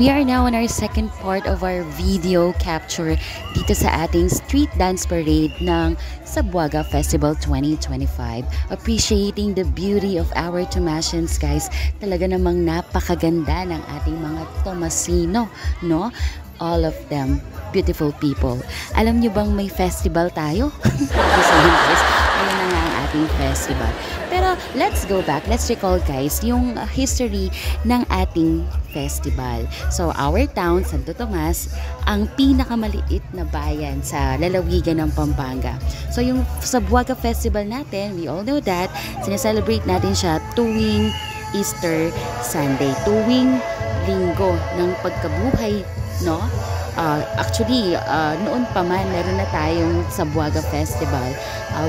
We are now on our second part of our video capture dito sa ating street dance parade ng Sabuaga Festival 2025. Appreciating the beauty of our Tomasians, guys. Talaga namang napakaganda ng ating mga Tomasino, no? All of them beautiful people. Alam nyo bang may festival tayo? So yun, guys, ayun na nga ang ating festival. Pero let's go back, let's recall, guys, yung history ng ating festival. So our town, Santo Tomas, ang pinakamaliit na bayan sa lalawigan ng Pampanga. So yung Sabuaga Festival natin, we all know that, sineselebrate natin siya tuwing Easter Sunday, tuwing linggo ng pagkabuhay, no? Actually, noon pa man, meron na tayong Sabuaga Festival.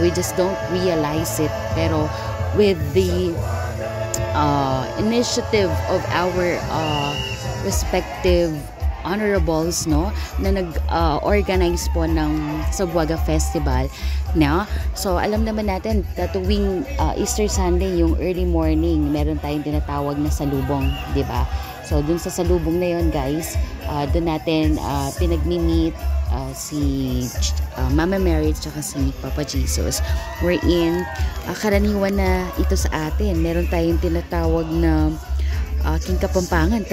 We just don't realize it. Pero with the initiative of our respective honorables, no, na nag-organize po ng Sabuaga Festival, no? So alam naman natin na tuwing Easter Sunday, yung early morning, meron tayong tinatawag na salubong, di ba? So dun sa salubong na yon, guys, dun natin pinagmi-meet si Mama Mary at saka si Papa Jesus. We're in karaniwan na ito sa atin. Meron tayong tinatawag na King Kapampangan.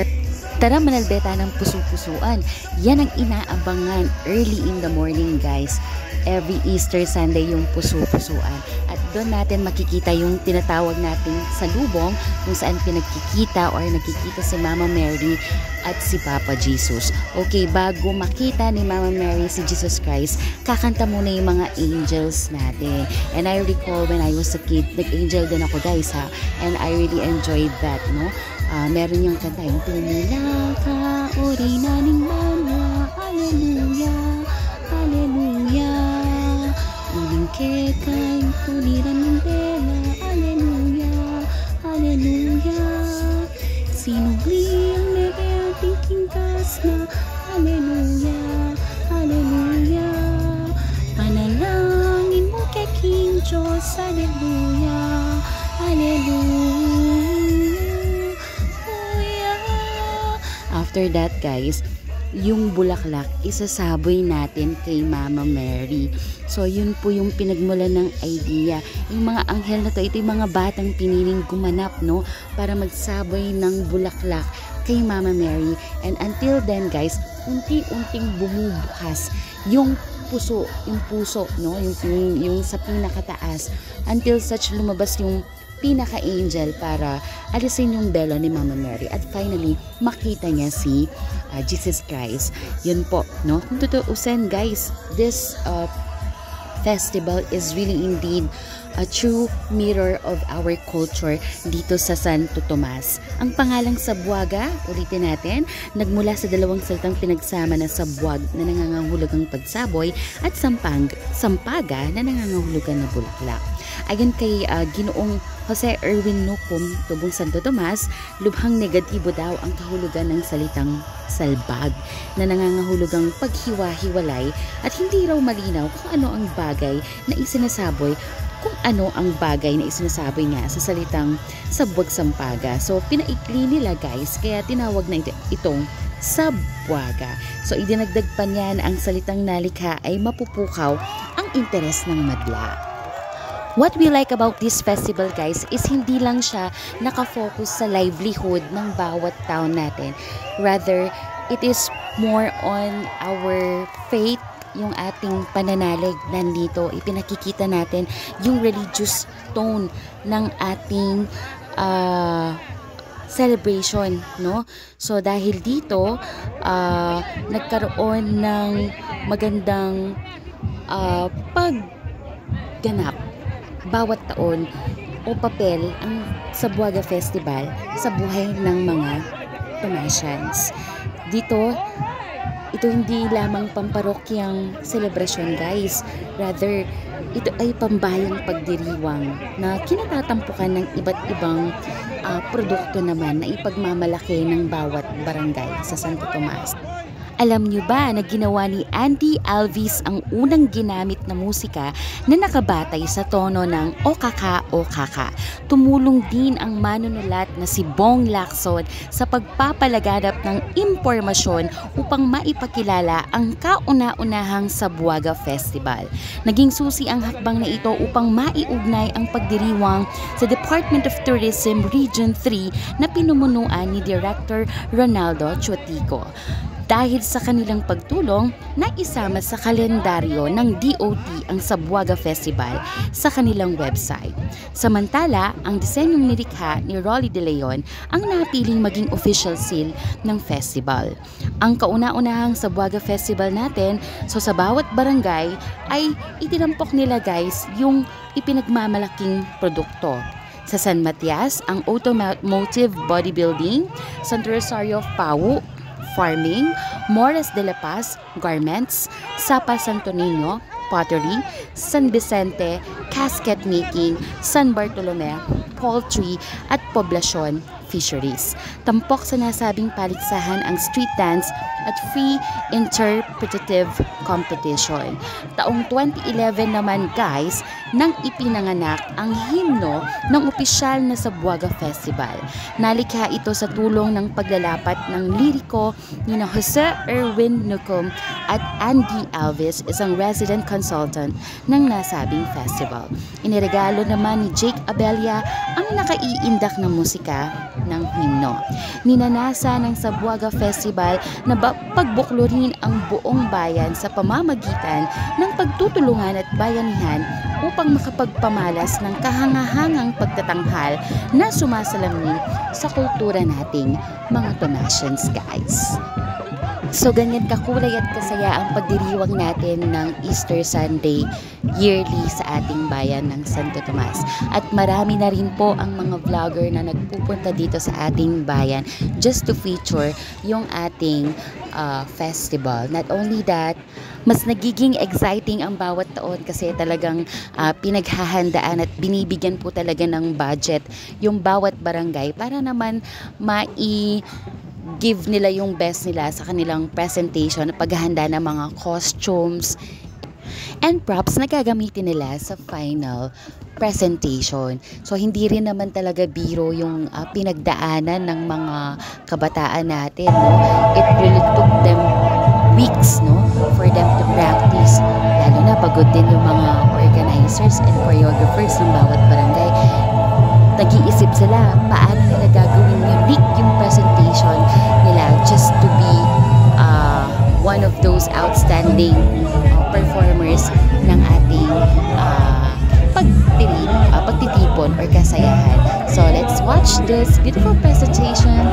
Tara, manalbeta ng puso-pusuan. Yan ang inaabangan early in the morning, guys. Every Easter Sunday yung puso-pusuan. At doon natin makikita yung tinatawag nating salubong, kung saan pinagkikita or nagkikita si Mama Mary at si Papa Jesus. Okay, bago makita ni Mama Mary si Jesus Christ, kakanta muna yung mga angels natin. And I recall when I was a kid, nag-angel din ako, guys, ha? And I really enjoyed that, no? Meron yung kanta yung tumila ka, ori naning mana, hallelujah, hallelujah, ulingke kay tuliran ng bela, hallelujah, hallelujah, sinugli ang lebe ang tingkas na, hallelujah, hallelujah, panalangin mo kay King Diyos, hallelujah, hallelujah. After that, guys, yung bulaklak, isasaboy natin kay Mama Mary. So, yun po yung pinagmulan ng idea. Yung mga anghel na to, ito yung mga batang piniling gumanap, no? Para magsaboy ng bulaklak kay Mama Mary. And until then, guys, unti-unting bumubukas yung puso, no? Yung sa pinakataas. Until such lumabas yung pinaka-angel para alisin yung belo ni Mama Mary at finally makita niya si Jesus Christ. Yun po, no? Kung tutuusin, guys, this festival is really indeed a true mirror of our culture dito sa Santo Tomas. Ang pangalang Sabuaga, ulitin natin, nagmula sa dalawang salitang pinagsama na sabuag na nangangahulugang pagsaboy at sampaga na nangangahulugan na bulaklak. Ayon kay Ginoong Jose Erwin Nucum, Tubong Santo Tomas, lubhang negatibo daw ang kahulugan ng salitang salbag na nangangahulugang paghiwa-hiwalay at hindi raw malinaw kung ano ang bagay na isinasaboy nga sa salitang sabwag-sampaga. So, pinaikli nila, guys, kaya tinawag na itong Sabuaga. So, idinagdag pa niyan ang salitang nalikha ay mapupukaw ang interes ng madla. What we like about this festival, guys, is hindi lang siya nakafocus sa livelihood ng bawat town natin. Rather, it is more on our faith, yung ating pananalig nandito. Ipinakikita natin yung religious tone ng ating celebration, no? So, dahil dito, nagkaroon ng magandang pagganap bawat taon o papel ang Sabuaga Festival sa buhay ng mga Tomasians. Dito, ito hindi lamang pamparokyang selebrasyon, guys. Rather, ito ay pambayang pagdiriwang na kinatatampukan ng iba't ibang produkto naman na ipagmamalaki ng bawat barangay sa Santo Tomas. Alam niyo ba na ginawa ni Andy Alvis ang unang ginamit na musika na nakabatay sa tono ng Okaka Okaka? Tumulong din ang manunulat na si Bong Lacson sa pagpapalaganap ng impormasyon upang maipakilala ang kauna-unahang Sabuaga Festival. Naging susi ang hakbang na ito upang maiugnay ang pagdiriwang sa Department of Tourism Region 3 na pinumunuan ni Director Ronaldo Chotico. Dahil sa kanilang pagtulong, naisama sa kalendaryo ng DOT ang Sabuaga Festival sa kanilang website. Samantala, ang disenyong nilikha ni Rolly De Leon ang napiling maging official seal ng festival. Ang kauna-unahang Sabuaga Festival natin, so sa bawat barangay ay itinampok nila guys yung ipinagmamalaking produkto. Sa San Matias, ang automotive bodybuilding, Santo Rosario of Pau, farming, Mores de la Paz, garments, Sapa Santo Niño, pottery, San Vicente, casket making, San Bartolome, poultry, at Poblacion, fisheries. Tampok sa nasabing paligsahan ang street dance at free interpretative competition. Taong 2011 naman guys, nang ipinanganak ang himno ng opisyal na Sabuaga Festival. Nalikha ito sa tulong ng paglalapat ng liriko ni na Jose Erwin Nucum at Andy Alvis, isang resident consultant ng nasabing festival. Iniregalo naman ni Jake Abella ang nakaiindak na musika ng himno. Ninanasa ng Sabuaga Festival na pagbuklurin ang buong bayan sa pamamagitan ng pagtutulungan at bayanihan upang makapagpamalas ng kahangahangang pagtatanghal na sumasalamin sa kultura nating mga Tomasians guys. So ganyan kakulay at kasaya ang pagdiriwang natin ng Easter Sunday yearly sa ating bayan ng Santo Tomas. At marami na rin po ang mga vlogger na nagpupunta dito sa ating bayan just to feature yung ating festival. Not only that, mas nagiging exciting ang bawat taon kasi talagang pinaghahandaan at binibigyan po talaga ng budget yung bawat barangay para naman give nila yung best nila sa kanilang presentation, paghahanda ng mga costumes and props na gagamitin nila sa final presentation. So hindi rin naman talaga biro yung pinagdaanan ng mga kabataan natin, no? It really took them weeks, no, for them to practice. Lalo na pagod din yung mga organizers and choreographers ng bawat barangay. Nag-iisip sila paano nila gagawin unique yung presentation nila just to be one of those outstanding performers ng ating pagtitipon or kasayahan. So let's watch this beautiful presentation.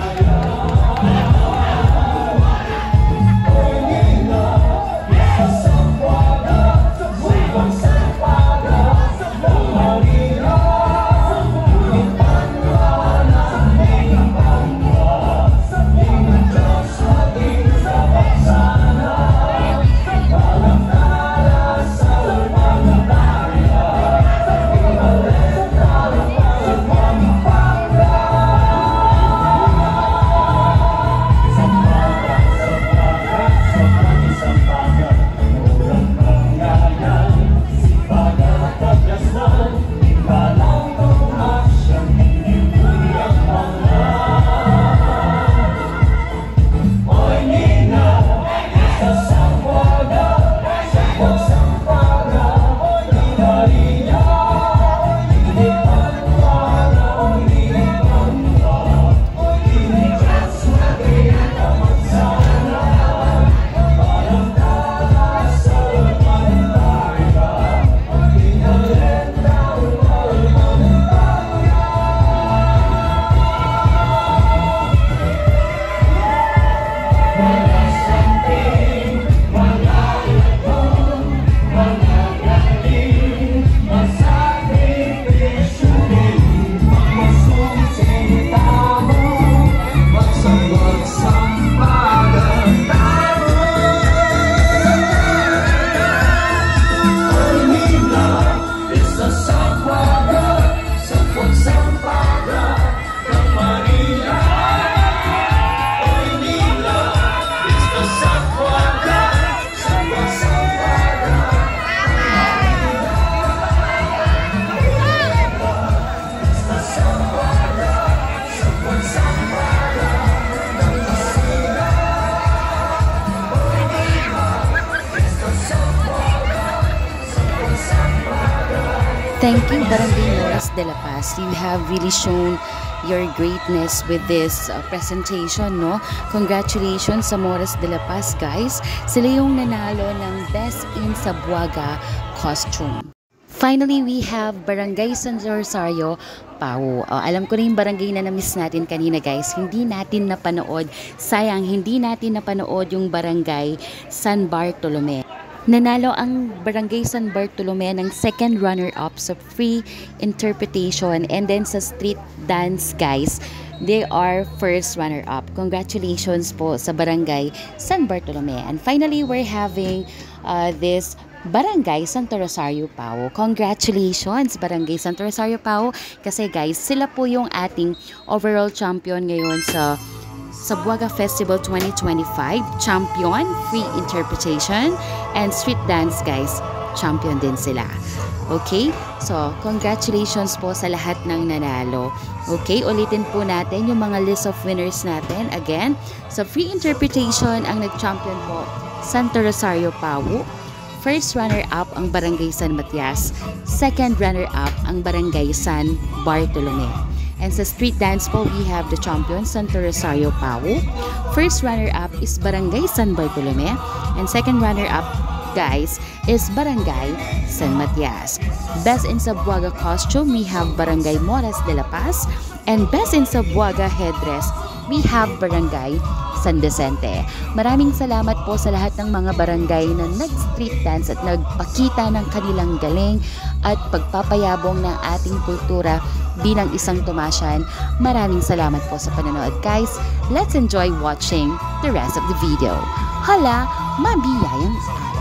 Thank you, Barangay Moras de la Paz. You have really shown your greatness with this presentation, no? Congratulations sa Moras de la Paz, guys. Sila yung nanalo ng Best in Sabuaga Costume. Finally, we have Barangay San Rosario, Pau. Alam ko na yung barangay na na-miss natin kanina, guys. Hindi natin napanood. Sayang, hindi natin napanood yung Barangay San Bartolome. Nanalo ang Barangay San Bartolome ng second runner-up sa free interpretation, and then sa street dance, guys, they are first runner-up. Congratulations po sa Barangay San Bartolome. And finally, we're having this Barangay Santo Rosario, Pau. Congratulations, Barangay Santo Rosario, Pau. Kasi guys, sila po yung ating overall champion ngayon sa Sabuaga Festival 2025. Champion, free interpretation, and street dance, guys. Champion din sila. Okay? So, congratulations po sa lahat ng nanalo. Okay, ulitin po natin yung mga list of winners natin. Again, sa free interpretation, ang nag-champion po, Santo Rosario, Pau. First runner-up ang Barangay San Matias. Second runner-up ang Barangay San Bartolome. And sa street dance po, we have the champion, Santo Rosario, Pau. First runner-up is Barangay San Bartolome. And second runner-up, guys, is Barangay San Matias. Best in Sabuaga costume, we have Barangay Moras de la Paz. And best in Sabuaga headdress, we have Barangay San Vicente. Maraming salamat po sa lahat ng mga barangay na nag-street dance at nagpakita ng kanilang galing at pagpapayabong ng ating kultura bilang isang Tomasyan. Maraming salamat po sa panonood, guys. Let's enjoy watching the rest of the video. Hala, mabiyayang araw!